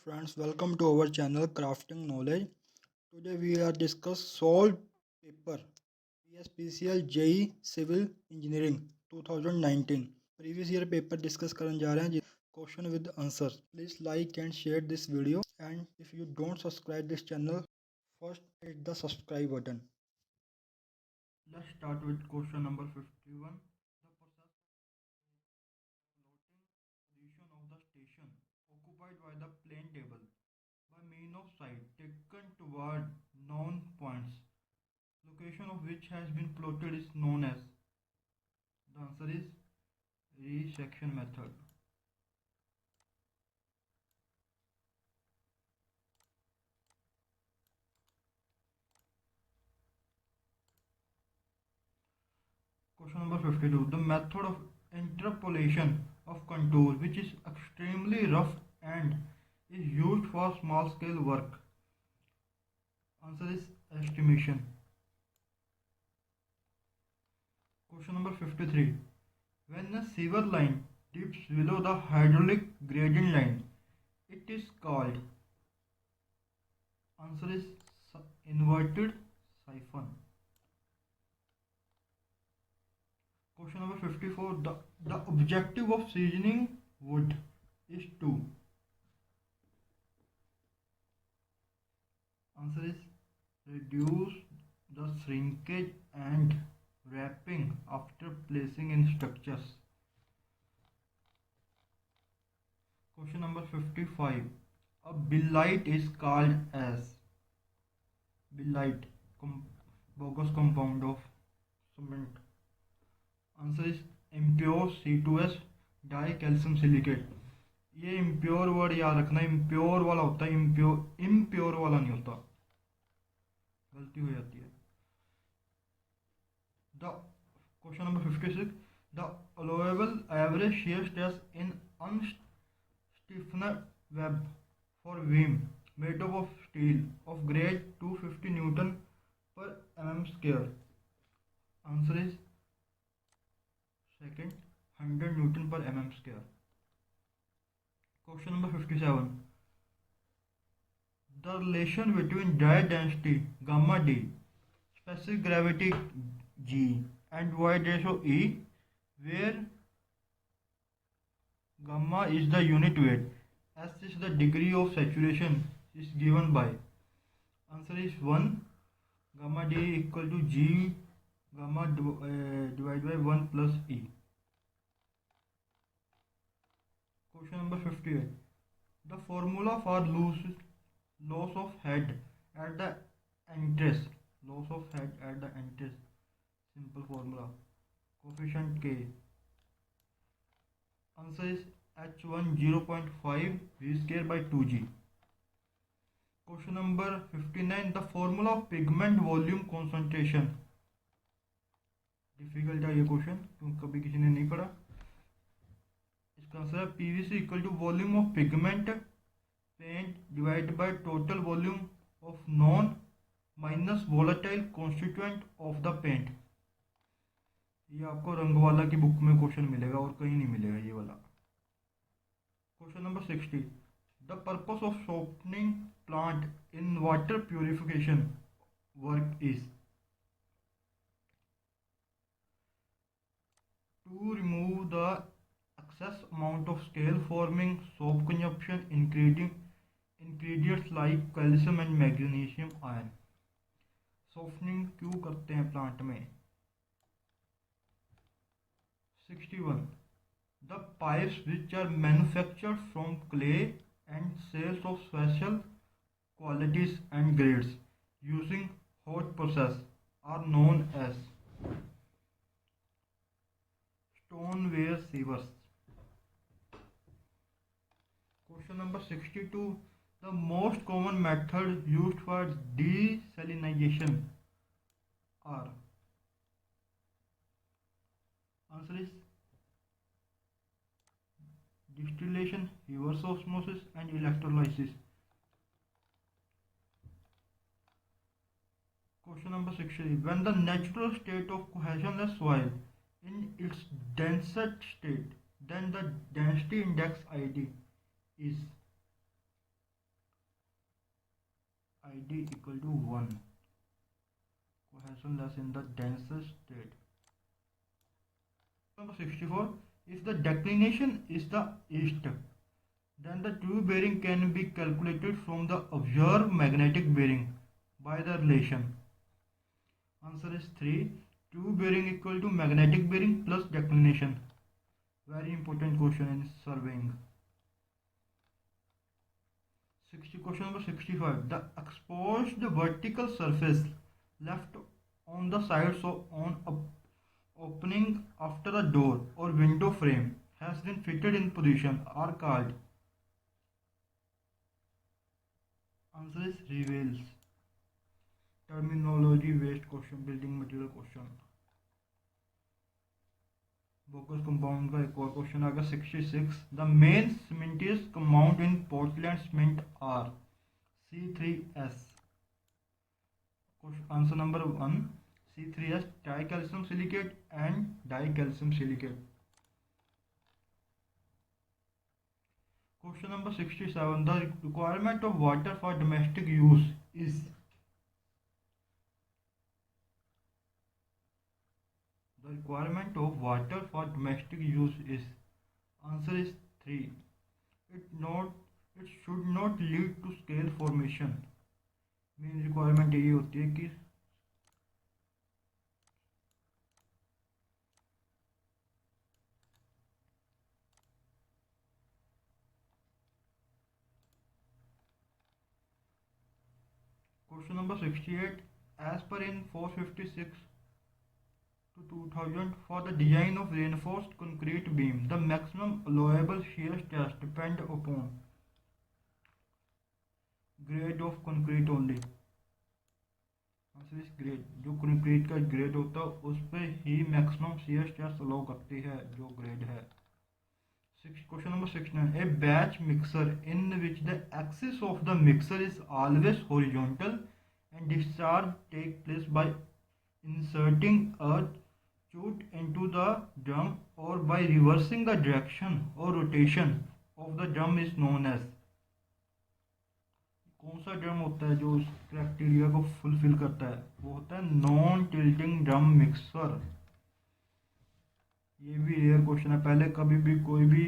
Friends, welcome to our channel Crafting Knowledge. Today we are discuss solved paper PSPCL JEE Civil Engineering 2019. Previous year paper discuss करने जा रहे हैं question with answers. Please like and share this video, and if you don't subscribe this channel, first hit the subscribe button. Let's start with question number 51. The process position of the station occupied by the plane table by mean of sight taken toward known points, location of which has been plotted is known as. The answer is resection method. Question number 52. The method of interpolation of contour, which is extremely rough and is used for small scale work. Answer is estimation. Question number 53. When a sewer line dips below the hydraulic gradient line, it is called. Answer is inverted siphon. Question number 54. The objective of seasoning wood is to. Answer is reduce the shrinkage and wrapping after placing in structures. Question number 55. A billite is called as. Billite, bogus compound of cement. Answer is impure C2S dicalcium silicate. ये impure word याद रखना, impure वाला होता है, impure वाला नहीं होता, गलती हो जाती है. The question number 56. The allowable average shear stress in unstiffened web for beam made up of steel of grade 250 Newton per mm square. Answer is second, 100 Newton per mm square. Question number 57. The relation between dry density gamma d, specific gravity g, and void ratio E, where gamma is the unit weight, S is the degree of saturation, is given by. Answer is 1. Gamma d equal to g gamma divided by 1 plus E. Question number 58. The formula for loss of head at the entrance. Loss of head at the entrance. Simple formula. Coefficient K. Answer is H1 0.5 V square by 2G. Question number 59. The formula of pigment volume concentration. Difficult है ये question, क्योंकि कभी किसी ने नहीं पढ़ा. इसका answer है PVC equal to volume of pigment paint divide by total volume of non minus volatile constituent of the paint. ये आपको रंगवाला की बुक में क्वेश्चन मिलेगा और कहीं नहीं मिलेगा ये वाला. Question number 60. The purpose of softening plant in water purification work is. To remove the excess amount of scale forming soap consumption ingredients like calcium and magnesium ion. Softening क्यों करते हैं प्लांट में. 61. The pipes which are manufactured from clay and cells of special qualities and grades using hot process are known as stoneware sievers. Question number 62. The most common method used for desalination are. Answer is distillation, reverse osmosis, and electrolysis. Question number 63. When the natural state of cohesionless soil in its densest state, then the density index ID is. ID equal to 1. Cohesionless in the densest state. Number 64. If the declination is the east, then the true bearing can be calculated from the observed magnetic bearing by the relation. Answer is 3. True bearing equal to magnetic bearing plus declination. Very important question in surveying. Question number 65. The exposed vertical surface left on the sides on opening after a door or window frame has been fitted in position are called. Answer is reveals. Terminology waste question, building material question. Bogus compound का एक और question आ गया 66. The main cementitious compound in Portland cement are C3S. Answer number 1 C3S dicalcium silicate and dicalcium silicate. Question number 67. The requirement of water for domestic use is. The requirement of water for domestic use is. Answer is 3. It should not lead to scale formation. Main requirement यही होती है कि Question number 68. As per in 456 to 2000 for the design of reinforced concrete beam, the maximum allowable shear stress depend upon grade of concrete only. Answer is grade. जो concrete का grade होता है उस पे ही maximum shear stress allow करती है जो grade है. Question number 69. A batch mixer in which the axis of the mixer is always horizontal and discharge take place by inserting a chute into the drum or by reversing the direction or rotation of the drum is known as. कौन सा drum होता है जो उस criteria को fulfil करता है? वो होता है नॉन टिल्टिंग ड्रम मिक्सर. ये भी रेयर क्वेश्चन है, पहले कभी भी कोई भी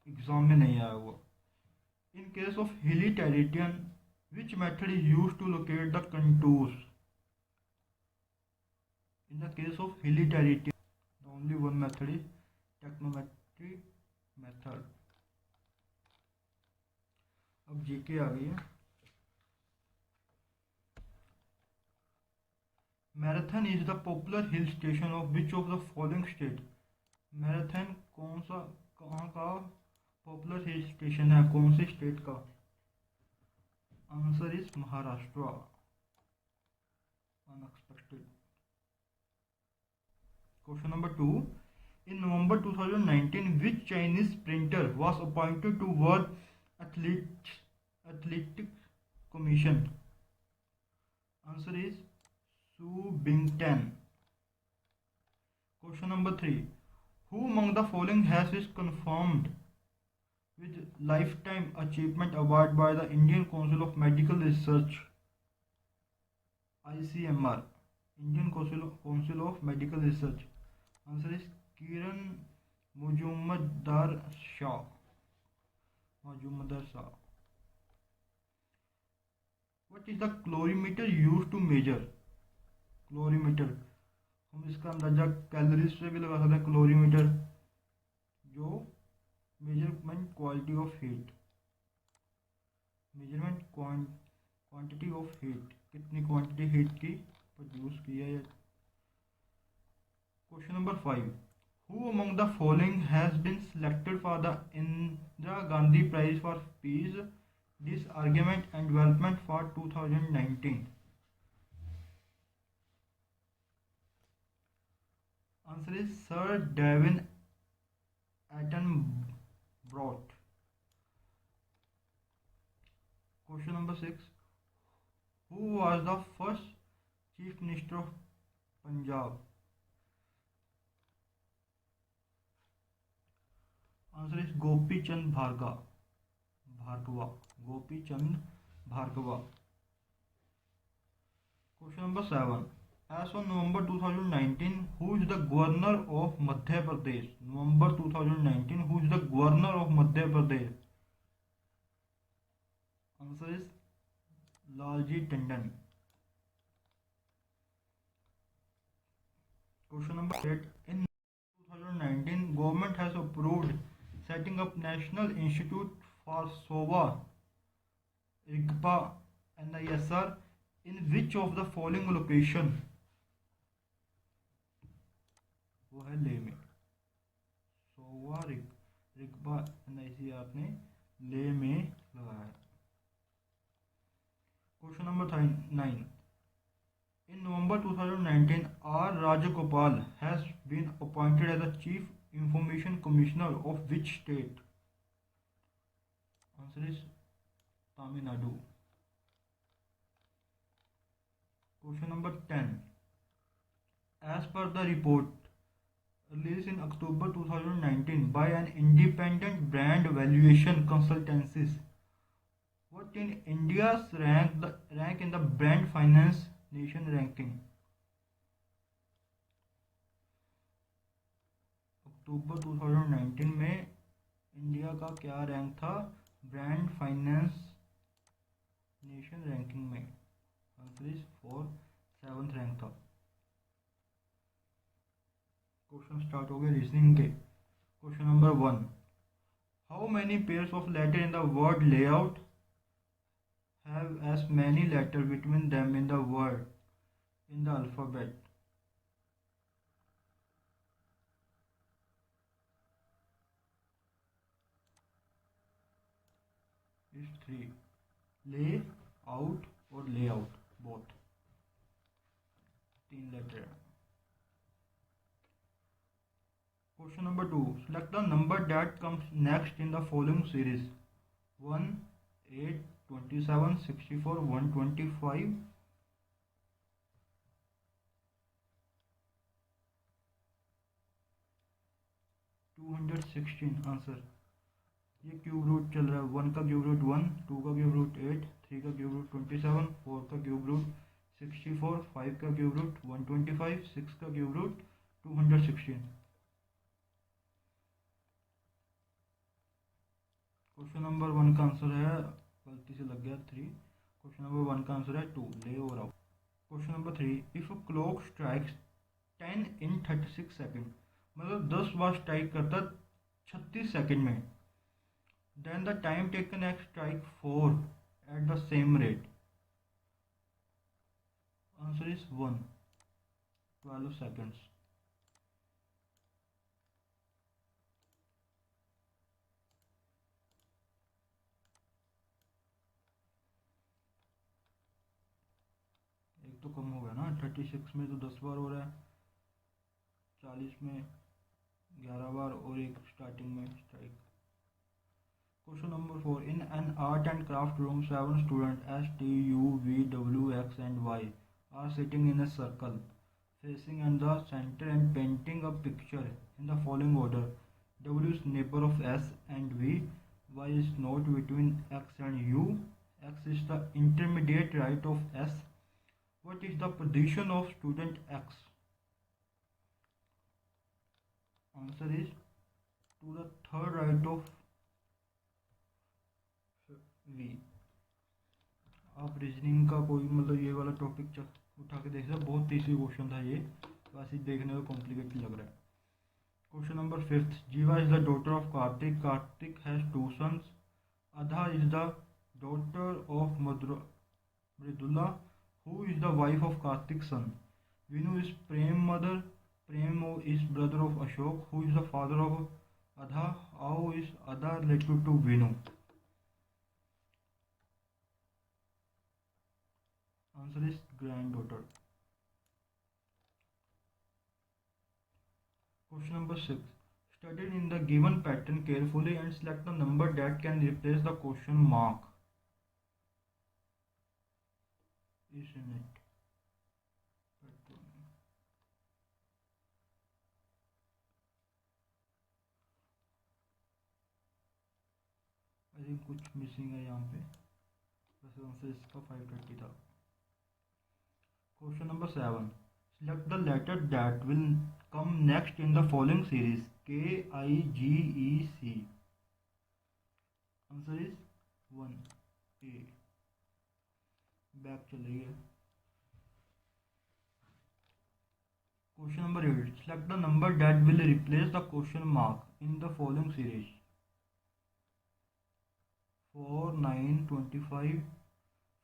एग्जाम में नहीं आया हुआ. इन केस ऑफ हिली टेरिटियन which method is used to locate the contours? In the case of hilly terrain, the only one method is technometry method. अब जीके आ गई है. Marathon is the popular hill station of which of the following state? Marathon कौन सा कहाँ का popular hill station है, कौन से स्टेट का? Answer is Maharashtra. Unexpected. Question number 2. In November 2019, which Chinese sprinter was appointed to World Athletics Commission? Answer is Su Bingtan. Question number 3. Who among the following has is confirmed with Lifetime Achievement Award by the Indian Council of Medical Research ICMR? Indian Council of Medical Research. Answer is Kiran Majumdar Shah. What is the calorimeter used to measure? Calorimeter हम इसका अंदाजा calories से भी लगा सकते हैं. Calorimeter जो measurement quality of heat, measurement quantity of heat, कितनी क्वांटिटी हीट की प्रोड्यूस की है. Question number 5. Who among the following has been selected for the Indira Gandhi Prize for Peace, Disarmament and Development for 2019? Answer is Sir David Attenborough. Question number 6. Who was the first Chief Minister of Punjab? Answer is Gopi Chand Bhargava. Gopi Chand Bhargava. Question number 7. As on November 2019, who is the governor of Madhya Pradesh? November 2019, who is the governor of Madhya Pradesh? Answer is Lalji Tandon. Question number 8. In 2019, government has approved setting up National Institute for SOVA, RIGPA, NISR in which of the following location? वो है ले में. Sowa Rigpa NISR ने ले में लगाया है. Question number 9. In November 2019, R. Rajagopal has been appointed as the Chief Information Commissioner of which state? Answer is Tamil Nadu. Question number 10. As per the report released in October 2019 by an independent brand valuation consultancies, what in India's rank in the brand finance nation ranking? अक्टूबर 2019 में India का क्या rank था brand finance nation ranking में? Answer is 7th rank था. Question start हो गए reasoning के. Question number 1. How many pairs of letter in the word layout have as many letters between them in the word in the alphabet? Is 3. Lay out or layout, both 3 letter. Question number 2. Select the number that comes next in the following series: 1, 8, 27, 64, 125. 216. Answer. ये cube root चल रहा है. 1 का cube root 1, 2 का cube root 8, 3 का cube root 27, 4 का cube root 64, 5 का cube root 125, 6 का क्यूब रूट 216. क्वेश्चन नंबर 1 का आंसर है, गलती से लग गया 3. क्वेश्चन नंबर 1 का आंसर है 2, ले और out. Question number 3. If a clock strikes 10 in 36 second, मतलब 10 बार स्ट्राइक करता 36 सेकेंड में, then the time taken at strike 4 at the same rate. Answer is 1, 12 seconds. एक तो कम हो गया ना, 36 में तो 10 बार हो रहा है, 40 में 11 बार और एक स्टार्टिंग में strike. Question number 4. In an art and craft room 7 student S, T, U, V, W, X and Y are sitting in a circle facing in the center and painting a picture in the following order: W is neighbor of S and V, Y is not between X and U, X is the intermediate right of S. What is the position of student X? Answer is to the third right of V. आप reasoning का कोई मतलब ये वाला topic उठा के देख सकते, बहुत इजी क्वेश्चन था ये, वैसे देखने में कॉम्प्लिकेटेड लग रहा है. Question number 5. जीवा is the daughter of Kartik. Kartik has 2 sons. Adha is the daughter of Mridula, who is the wife of Kartik's son. Vinu is Prem mother. Prem is brother of Ashok, who is the father of Adha. How is Adha related to Vinu? Answer is granddaughter. Question number 6. Study in the given pattern carefully and select the number that can replace the question mark. Isn't it? I think कुछ missing है यहाँ पे. वैसे answer इसका 530 था. Question number 7. Select the letter that will come next in the following series. K, I, G, E, C. Answer is 1. A. Back चल रही है. Question number 8. Select the number that will replace the question mark in the following series. 4, 9, 25,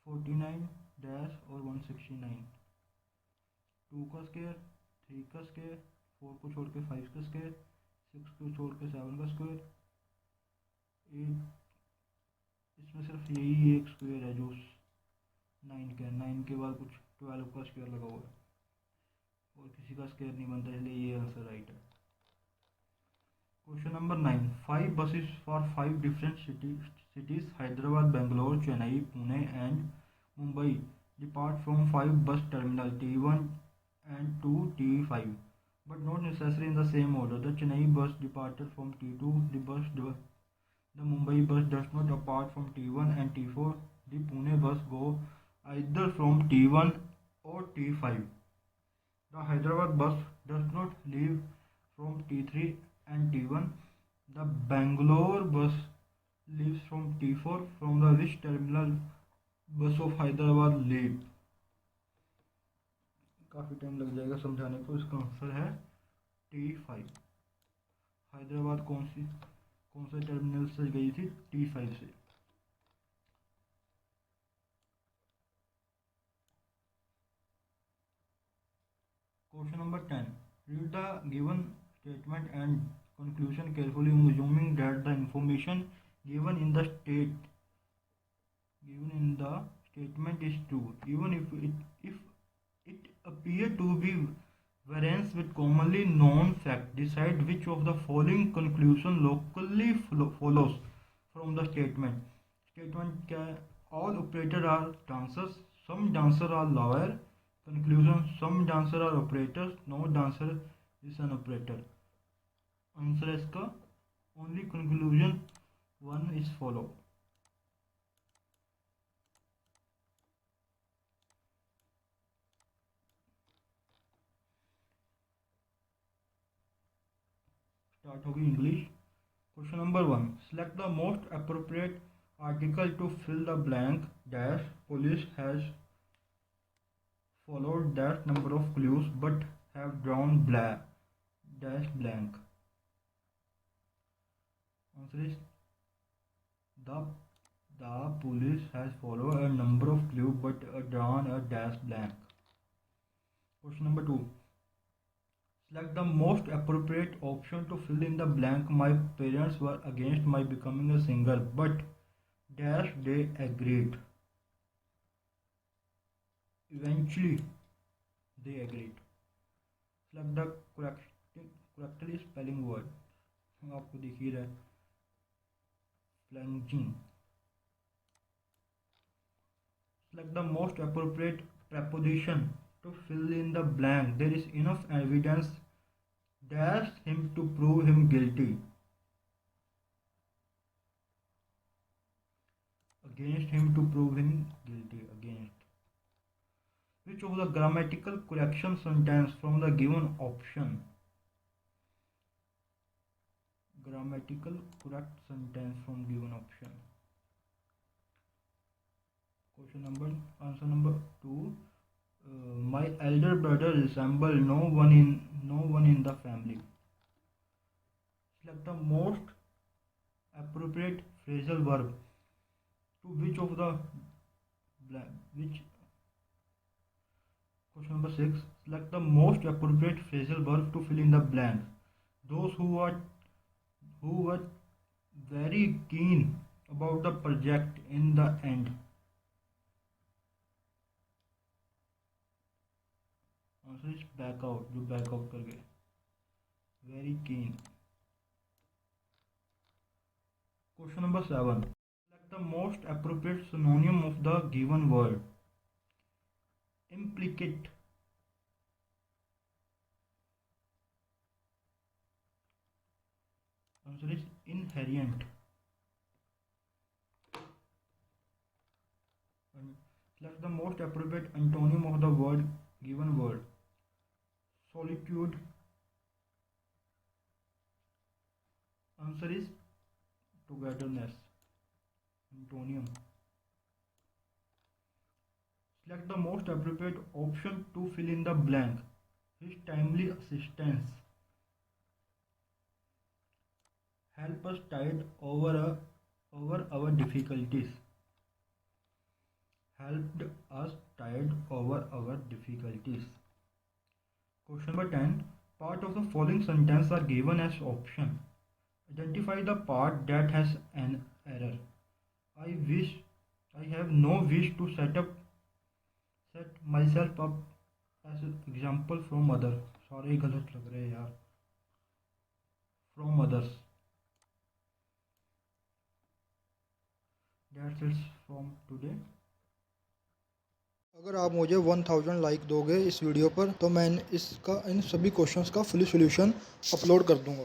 49 dash और 169. 2 का square, 3 का square, 4 को छोड़ के 5 का स्क्वायर, 6 को छोड़ के 7 का स्क्वायर. 8 इसमें सिर्फ यही एक स्क्वायर है जो 9 का है. 9 के बाद कुछ 12 का स्क्वायर लगा हुआ है और किसी का स्क्वायर नहीं बनता, इसलिए ये आंसर राइट है. Question number 9. 5 buses for 5 different cities Hyderabad, Bangalore, Chennai, Pune and Mumbai depart from 5 bus terminal T1 and 2 T5 but not necessarily in the same order. The Chennai bus departed from T2. The Mumbai bus does not depart from T1 and T4. The Pune bus go either from T1 or T5. The Hyderabad bus does not leave from T3 and T1. The Bangalore bus leaves from T4. From the which terminal bus of Hyderabad leave? काफ़ी time लग जाएगा समझाने को. इसका answer है T5. Hyderabad कौन से terminal से गई थी? T5 से. Question number 10. Read the given statement and conclusion carefully, assuming that the information given in the statement is true, even if it appear to be variance with commonly known fact. Decide which of the following conclusion locally follows from the statement. Statement क्या है? All operators are dancers. Some dancers are lawyer. Conclusion: some dancers are operators. No dancer is an operator. Answer है इसका only conclusion 1 is follow. Start होगी English. Question number 1. Select the most appropriate article to fill the blank. Dash police has followed that number of clues but have drawn dash blank. Answer is the police has followed a number of clues but drawn a dash blank. Question number 2. Select the most appropriate option to fill in the blank. My parents were against my becoming a singer but dash they agreed. Eventually they agreed. Select the correctly spelling word. आपको दिख ही रहा है. Flanging. Select the most appropriate preposition to fill in the blank. There is enough evidence dash him to prove him guilty. Against him to prove him guilty. Against. Which of the grammatical correction sentence from the given option? Grammatical correct sentence from given option. Answer number 2. My elder brother resembles no one in the family. Select the most appropriate phrasal verb to which of the which. Question number 6. Select the most appropriate phrasal verb to fill in the blanks. Those who were very keen about the project in the end. Answer is back out. जो back out कर गए. Very keen. Question number 7. Select the most appropriate synonym of the given word. Implicate. Answer is inherent. Select the most appropriate antonym of the word given word. Solitude. Answer is togetherness. Antonium. Select the most appropriate option to fill in the blank. His timely assistance help us tide over our difficulties. Helped us tide over our difficulties. Question number 10. Part of the following sentence are given as option. Identify the part that has an error. I have no wish to set myself up as an example from other. सारे गलत लग रहे हैं यार. From others. That's it from today. अगर आप मुझे 1000 like दोगे इस वीडियो पर तो मैं इन सभी क्वेश्चंस का फुल सॉल्यूशन अपलोड कर दूंगा।